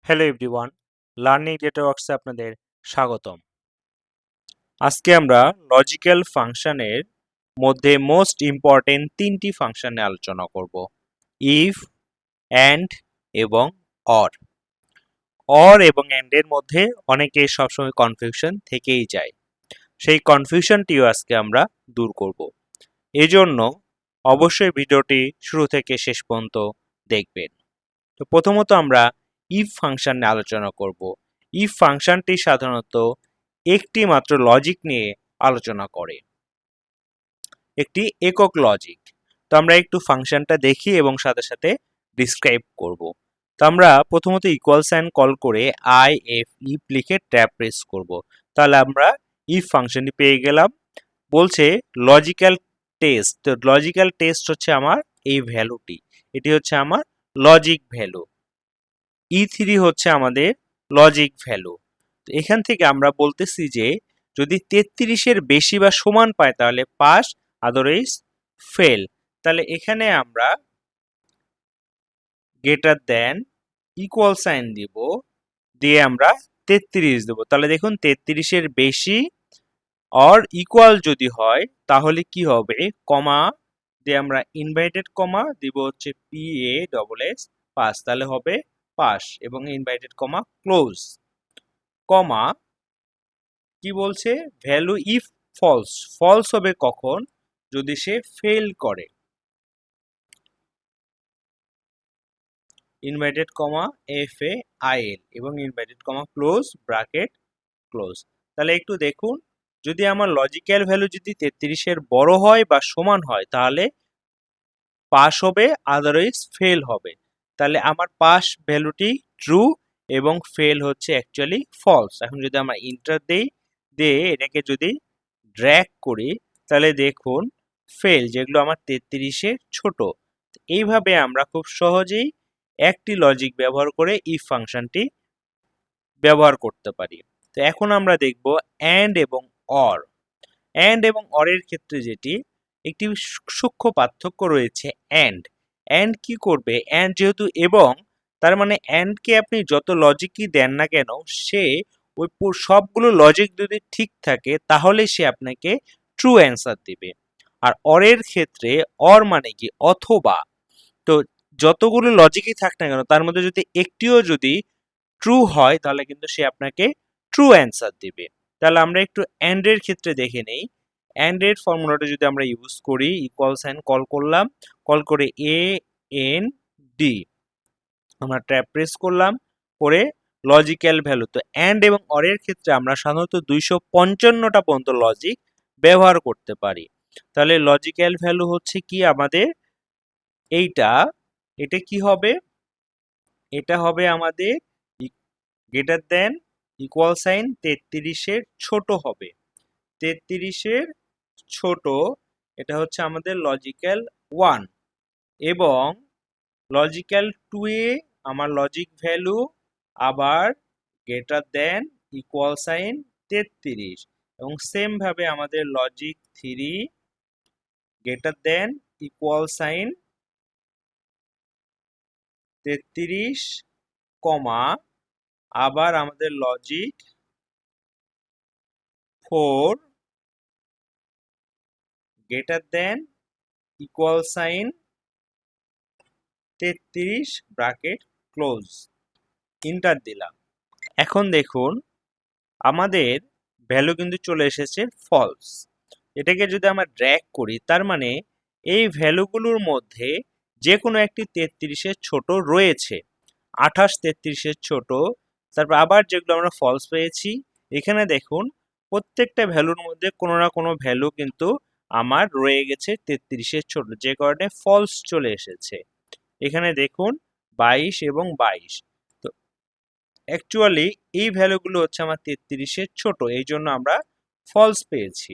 Hello everyone, learning ডেটাওয়ার্কসে আপনাদের স্বাগতম। আজকে আমরা লজিক্যাল ফাংশনের মধ্যে মোস্ট ইম্পর্টেন্ট তিনটি ফাংশন নিয়ে আলোচনা করব। ইফ, অ্যান্ড এবং অর। অর এবং অ্যান্ড এর মধ্যে অনেকের সবসময় কনফিউশন থেকেই যায়। সেই কনফিউশনটিও আজকে আমরা দূর করব। এজন্য অবশ্যই ভিডিওটি শুরু থেকে শেষ পর্যন্ত দেখবেন। তো প্রথমত আমরা ইফ ফাংশন নিয়ে আলোচনা করব। ইফ ফাংশনটি সাধারণত একটি মাত্র লজিক নিয়ে আলোচনা করে, একটি একক লজিক। তো আমরা একটু ফাংশনটা দেখি এবং সাথে সাথে ডিসক্রাইব করব। তো আমরা প্রথমত ইকুয়াল সাইন কল করে আই এফ ইফ লিখে ট্যাব প্রেস করব। তাহলে আমরা ইফ ফাংশনটি পেয়ে গেলাম। বলছে লজিক্যাল টেস্ট। তো লজিক্যাল টেস্ট হচ্ছে আমার এই ভ্যালুটি, এটি হচ্ছে আমার লজিক ভ্যালু। E3 হচ্ছে আমাদের লজিক ভ্যালু। তো এখান থেকে আমরা বলতেছি যে যদি 33-এর বেশি বা সমান পায় তাহলে পাস, আদারওয়াইজ ফেল। তাহলে এখানে আমরা গ্রেটার দেন ইকুয়াল সাইন দিব, দিয়ে আমরা 33 দেব। তাহলে দেখুন 33-এর বেশি অর ইকুয়াল যদি হয় তাহলে কি হবে, কমা দিয়ে আমরা ইনভার্টেড কমা দিব হচ্ছে PASS পাস, তাহলে হবে পাস, এবং ইনভার্টেড কমা ক্লোজ কমা কি বলছে, ভ্যালু ইফ ফলস। ফলস হবে কখন, যদি সে ফেল করে, ইনভার্টেড কমা FAIL এবং inverted comma close bracket close. তাহলে একটু দেখুন, যদি আমার লজিক্যাল ভ্যালু যদি 33-এর বড় হয় বা সমান হয় তাহলে পাস হবে, আদারওয়াইজ ফেল হবে। তাহলে আমার পাস ভ্যালুটি ট্রু এবং ফেল হচ্ছে অ্যাকচুয়ালি ফলস। এখন যদি আমরা ইন্টার দেই, দিয়ে এটাকে যদি ড্র্যাগ করি তাহলে দেখুন ফেল, যেগুলো আমার 33-এর ছোট। এইভাবে আমরা খুব সহজেই একটি লজিক ব্যবহার করে ইফ ফাংশনটি ব্যবহার করতে পারি। তো এখন আমরা দেখব অ্যান্ড এবং অর। অ্যান্ড এবং অরের ক্ষেত্রে যেটি একটি সূক্ষ্ম পার্থক্য রয়েছে। অ্যান্ড কি করবে, অ্যান্ড যেহেতু এবং, তার মানে অ্যান্ডকে আপনি যত লজিকই দেন না কেন, সে ওই সবগুলো লজিক যদি ঠিক থাকে তাহলে সে আপনাকে ট্রু অ্যান্সার দিবে। আর অরের ক্ষেত্রে অর মানে কি, অথবা। তো যতগুলো লজিকই থাক না কেন তার মধ্যে যদি একটিও যদি ট্রু হয় তাহলে কিন্তু সে আপনাকে ট্রু অ্যান্সার দিবে। তাহলে আমরা একটু অ্যান্ড এর ক্ষেত্রে দেখে নেই। অ্যান্ড এর ফর্মুলাটা যদি আমরা ইউজ করি, ইকুয়াল সাইন কল করলাম, কল করে AND, আমরা ট্যাব প্রেস করলাম, করে লজিক্যাল ভ্যালু। তো অ্যান্ড এবং অর এর ক্ষেত্রে আমরা সাধারণত 255টা পর্যন্ত লজিক ব্যবহার করতে পারি। তাহলে লজিক্যাল ভ্যালু হচ্ছে কি আমাদের এইটা, এটা কি হবে, এটা হবে আমাদের গ্রেটার দেন ইকুয়াল সাইন 33-এর ছোট হবে। 33-এর ছোট, এটা হচ্ছে আমাদের লজিক্যাল 1, এবং লজিক্যাল 2 এ আমার লজিক ভ্যালু আবার গ্রেটার দেন ইকুয়াল সাইন 33, এবং সেম ভাবে আমাদের logic 3 greater than equal sign 33, comma আবার আমাদের logic 4 greater than equal sign 33 bracket close. Enter দিলাম। এখন দেখুন আমাদের ভ্যালু কিন্তু চলে এসেছে ফলস। এটাকে যদি আমরা ড্র্যাগ করি তার মানে এই ভ্যালুগুলোর মধ্যে যে কোনো একটি 33-এর ছোট রয়েছে। 28 33-এর ছোট, তারপর আবার যেগুলো আমরা ফলস পেয়েছি, এখানে দেখুন প্রত্যেকটা ভ্যালুর মধ্যে কোনো না কোনো ভ্যালু কিন্তু আমার রয়ে গেছে 33-এর ছোট, যে কারণে ফলস চলে এসেছে। এখানে দেখুন 22 এবং 22। তো অ্যাকচুয়ালি এই ভ্যালুগুলো হচ্ছে আমার 33-এর ছোট, এই জন্য আমরা ফলস পেয়েছি।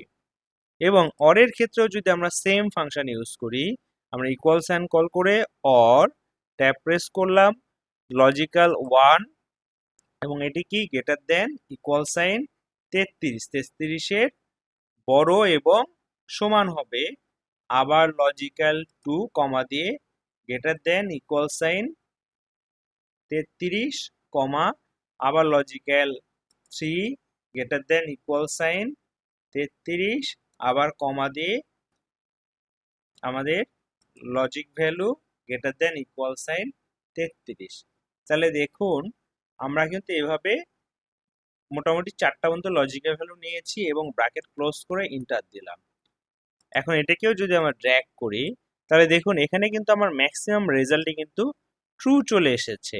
এবং অরের ক্ষেত্রেও যদি আমরা সেম ফাংশন ইউজ করি, আমরা ইকুয়াল সাইন কল করে অর ট্যাব প্রেস করলাম, লজিক্যাল 1, এবং এটি কি গ্রেটার দেন ইকুয়াল সাইন 33, 33-এর বড় এবং সমান হবে, আবার লজিক্যাল 2 কমা দিয়ে greater than equal sign 33 comma আবার logical 3 greater than equal sign 33 আবার কমা দিয়ে আমাদের logic value greater than equal sign 33। তাহলে দেখুন আমরা কিন্তু এভাবে মোটামুটি 4টা পর্যন্ত লজিক্যাল ভ্যালু নিয়েছি এবং ব্র্যাকেট ক্লোজ করে ইন্টার দিলাম। এখন এটাকেও যদি আমরা ড্র্যাগ করি তাহলে দেখুন এখানে কিন্তু আমার ম্যাক্সিমাম রেজাল্টই কিন্তু ট্রু চলে এসেছে।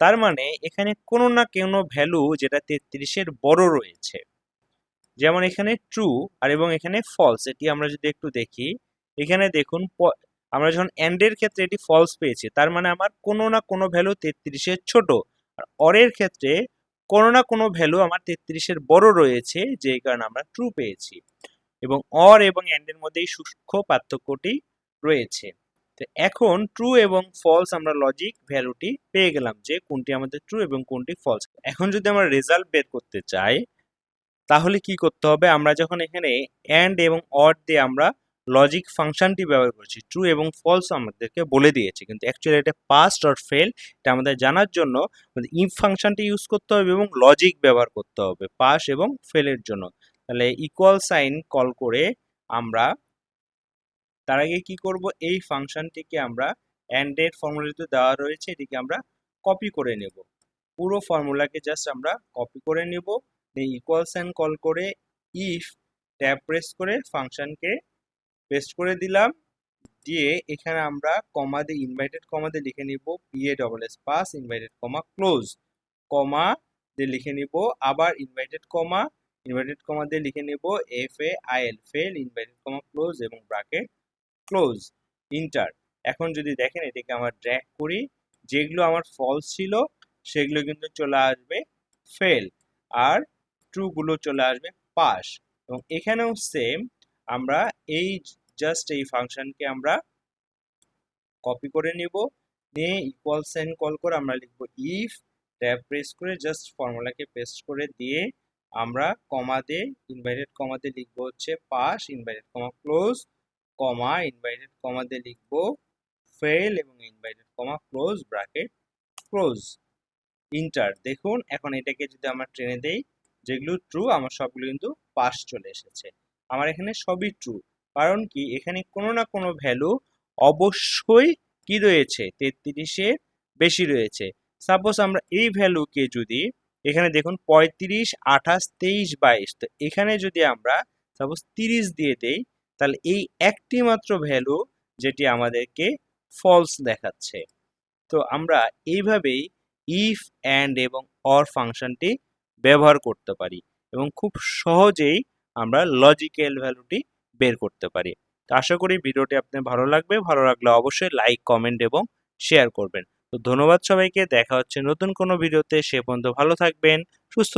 তার মানে এখানে কোনো না কোনো ভ্যালু যেটা 33-এর বড় রয়েছে, যেমন এখানে ট্রু আর এবং এখানে ফলস। এটি আমরা যদি একটু দেখি, এখানে দেখুন আমরা যখন এন্ডের ক্ষেত্রে এটি ফলস পেয়েছি, তার মানে আমার কোনো না কোনো ভ্যালু 33-এর ছোট, আর অরের ক্ষেত্রে কোনো না কোনো ভ্যালু আমার 33-এর বড় রয়েছে, যেই কারণে আমরা ট্রু পেয়েছি। এবং অর এবং এন্ডের মধ্যে এই সূক্ষ্ম পার্থক্যটি রয়েছে। তো এখন ট্রু এবং ফলস আমরা লজিক ভ্যালুটি পেয়ে গেলাম যে কোনটি আমাদের ট্রু এবং কোনটি ফলস। এখন যদি আমরা রেজাল্ট বের করতে চাই তাহলে কি করতে হবে, আমরা যখন এখানে অ্যান্ড এবং অর দিয়ে আমরা লজিক ফাংশনটি ব্যবহার করছি, ট্রু এবং ফলস আমাদেরকে বলে দিয়েছে, কিন্তু অ্যাকচুয়ালি এটা পাস্ট অর ফেল এটা আমাদের জানার জন্য ইফ ফাংশনটি ইউজ করতে হবে এবং লজিক ব্যবহার করতে হবে পাস এবং ফেলের জন্য। তাহলে ইকুয়াল সাইন কল করে আমরা তার আগে কি করব, এই ফাংশনটিকে আমরা অ্যান্ড এর ফর্মুলাতে দেওয়া রয়েছে এটিকে আমরা কপি করে নেব। পুরো ফর্মুলাকে জাস্ট আমরা কপি করে নেব, ইকুয়াল সাইন কল করে ইফ ট্যাব প্রেস করে ফাংশনকে পেস্ট করে দিলাম, দিয়ে এখানে আমরা কমা দিয়ে ইনভাইটেড কমা দিয়ে লিখে নিব PASS pass invited comma close, comma দিয়ে লিখে নিব আবার ইনভাইটেড কমা দিয়ে লিখে নিব FAIL fail inverted comma close এবং ব্র্যাকেট ক্লোজ, ইন্টার। এখন যদি দেখেন এটাকে আমরা ড্র্যাগ করি, যেগুলো আমার ফলস ছিল সেগুলো কিন্তু চলে আসবে ফেল, আর ট্রু গুলো চলে আসবে পাস। এবং এখানেও সেম, আমরা এই জাস্ট এই ফাংশনকে আমরা কপি করে নিব, নিয়ে ইকুয়াল সাইন কল করে আমরা লিখব ইফ ট্যাব প্রেস করে জাস্ট ফর্মুলাকে পেস্ট করে দিয়ে আমরা কমা দিয়ে ইনভাইটেড কমা দিয়ে লিখবো হচ্ছে pass invited comma close, comma invited comma দিয়ে লিখবো ফেল এবং invited comma close bracket close, enter. দেখুন এখন এটাকে যদি আমরা টেনে দেই, যেগুলো ট্রু আমার সবগুলো কিন্তু পাস চলে এসেছে। আমার এখানে সবই ট্রু, কারণ কি এখানে কোনো না কোনো ভ্যালু অবশ্যই কি রয়েছে 33-এর বেশি রয়েছে। সাপোজ আমরা এই ভ্যালুকে যদি এখানে দেখুন 35, 28, 23, 22, তো এখানে যদি আমরা সাপোজ 30 দিয়ে দেই তাহলে এই একটি মাত্র ভ্যালু যেটি আমাদেরকে ফলস দেখাচ্ছে। তো আমরা এইভাবেই ইফ অ্যান্ড এবং অর ফাংশনটি ব্যবহার করতে পারি এবং খুব সহজেই আমরা লজিক্যাল ভ্যালুটি বের করতে পারি। তো আশা করি ভিডিওটি আপনার ভালো লাগবে, ভালো লাগলে অবশ্যই লাইক কমেন্ট এবং শেয়ার করবেন। তো ধন্যবাদ সবাইকে, দেখা হচ্ছে নতুন কোনো ভিডিওতে, সে পর্যন্ত ভালো থাকবেন, সুস্থ